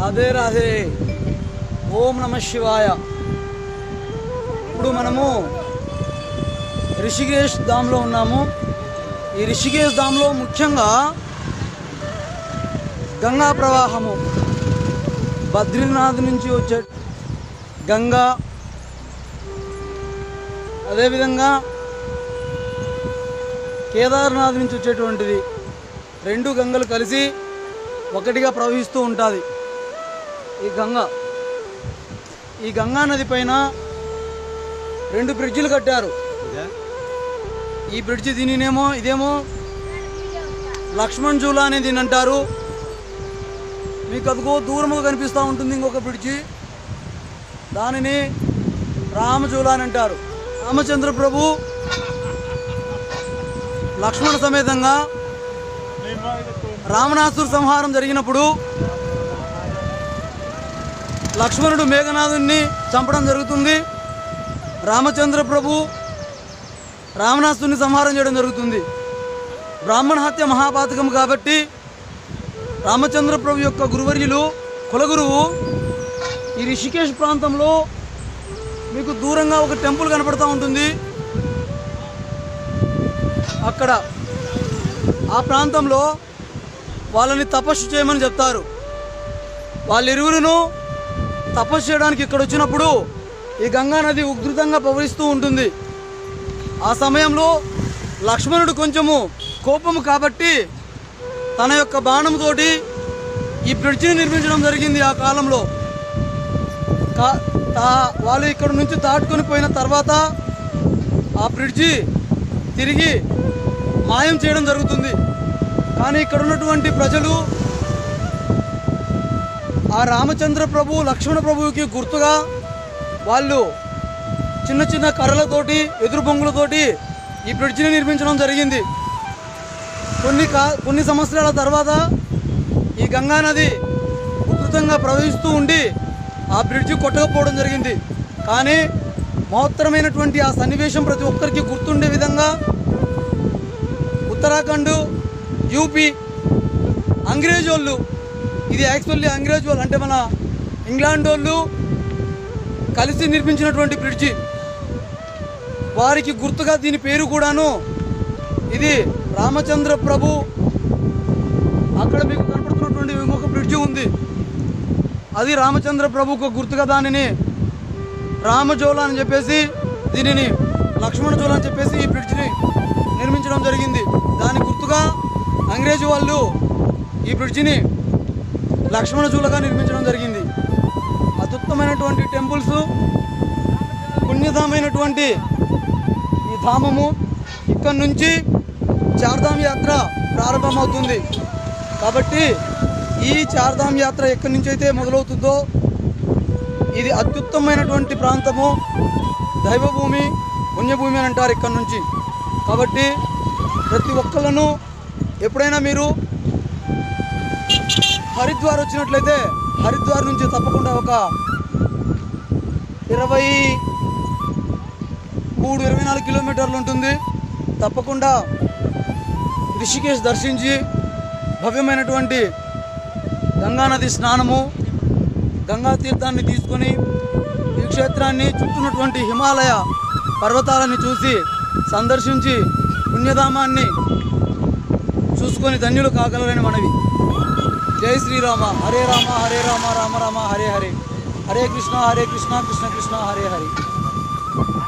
రాధే రాధే. ఓం నమ శివాయ. ఇప్పుడు మనము రిషికేశ్ ధామ్లో ఉన్నాము. ఈ రిషికేశ్ ధామ్లో ముఖ్యంగా గంగా ప్రవాహము, బద్రీనాథ్ నుంచి వచ్చే గంగా, అదేవిధంగా కేదార్నాథ్ నుంచి వచ్చేటువంటిది, రెండు గంగలు కలిసి ఒకటిగా ప్రవహిస్తూ ఉంటుంది ఈ గంగా నది పైన రెండు బ్రిడ్జిలు కట్టారు. ఈ బ్రిడ్జి ఇదేమో లక్ష్మణ్ జూలా అని దీని అంటారు. మీకు అదిగో దూరముగా కనిపిస్తూ ఉంటుంది ఇంకొక బ్రిడ్జి, దానిని రామజూలా అని అంటారు. రామచంద్ర ప్రభు లక్ష్మణ సమేతంగా రావణాసుర సంహారం జరిగినప్పుడు లక్ష్మణుడు మేఘనాథుని చంపడం జరుగుతుంది. రామచంద్ర ప్రభు రావణాసురుని సంహారం చేయడం జరుగుతుంది. బ్రాహ్మణ హత్య మహాపాతకం కాబట్టి రామచంద్ర ప్రభు యొక్క గురువర్యులు కులగురువు ఈ రిషికేశ్ ప్రాంతంలో మీకు దూరంగా ఒక టెంపుల్ కనపడుతూ ఉంటుంది. అక్కడ ఆ ప్రాంతంలో వాళ్ళని తపస్సు చేయమని చెప్తారు. వాళ్ళిరువురును తపస్సు చేయడానికి ఇక్కడ వచ్చినప్పుడు ఈ గంగా నది ఉధృతంగా ప్రవహిస్తూ ఉంటుంది. ఆ సమయంలో లక్ష్మణుడు కొంచెము కోపము కాబట్టి తన యొక్క బాణంతోటి ఈ బ్రిడ్జిని నిర్మించడం జరిగింది. ఆ కాలంలో వాళ్ళు ఇక్కడ నుంచి దాటుకొని పోయిన తర్వాత ఆ బ్రిడ్జి తిరిగి మాయం చేయడం జరుగుతుంది. కానీ ఇక్కడ ఉన్నటువంటి ప్రజలు ఆ రామచంద్ర ప్రభు లక్ష్మణ ప్రభువుకి గుర్తుగా వాళ్ళు చిన్న చిన్న కర్రలతోటి, ఎదురు బొంగులతోటి ఈ బ్రిడ్జిని నిర్మించడం జరిగింది. కొన్ని సంవత్సరాల తర్వాత ఈ గంగా నది ఉధృతంగా ప్రవహిస్తూ ఉండి ఆ బ్రిడ్జి కొట్టకపోవడం జరిగింది. కానీ మహత్తరమైనటువంటి ఆ సన్నివేశం ప్రతి ఒక్కరికి గుర్తుండే విధంగా ఉత్తరాఖండ్, యూపీ అంగ్రేజ్ వాళ్ళు, ఇది యాక్చువల్లీ అంగ్రేజ్ వాళ్ళు అంటే మన ఇంగ్లాండ్ వాళ్ళు కలిసి నిర్మించినటువంటి బ్రిడ్జి, వారికి గుర్తుగా దీని పేరు కూడాను ఇది రామచంద్ర ప్రభు. అక్కడ మీకు కనపడుతున్నటువంటి ఇంకొక బ్రిడ్జి ఉంది, అది రామచంద్ర ప్రభుకు గుర్తుగా దానిని రామజోలా అని చెప్పేసి, దీనిని లక్ష్మణ జోలా అని చెప్పేసి ఈ బ్రిడ్జిని నిర్మించడం జరిగింది. దాని గుర్తుగా అంగ్రేజీ వాళ్ళు ఈ బ్రిడ్జిని లక్ష్మణ జూలగా నిర్మించడం జరిగింది. అద్భుతమైనటువంటి టెంపుల్స్, పుణ్యధామైనటువంటి ఈ ధామము. ఇక్కడి నుంచి చార్ధామ్ యాత్ర ప్రారంభమవుతుంది. కాబట్టి ఈ చార్ధామ్ యాత్ర ఎక్కడి నుంచి అయితే మొదలవుతుందో ఇది అత్యుత్తమైనటువంటి ప్రాంతము, దైవభూమి, పుణ్యభూమి అని అంటారు ఇక్కడి నుంచి. కాబట్టి ప్రతి ఒక్కళ్ళను ఎప్పుడైనా మీరు హరిద్వార్ వచ్చినట్లయితే హరిద్వార్ నుంచి తప్పకుండా ఒక 23-24 కిలోమీటర్లు ఉంటుంది. తప్పకుండా రిషికేశ్ దర్శించి భవ్యమైనటువంటి గంగానది స్నానము, గంగా తీర్థాన్ని తీసుకొని ఈ క్షేత్రాన్ని చుట్టూన్నటువంటి హిమాలయ పర్వతాలని చూసి సందర్శించి పుణ్యధామాన్ని చూసుకొని ధన్యులు కాగలరని మనవి. జై శ్రీరామ. హరే రామ హరే రామ రామ రామ హరే హరే. హరే కృష్ణ కృష్ణ కృష్ణ హరే హరే.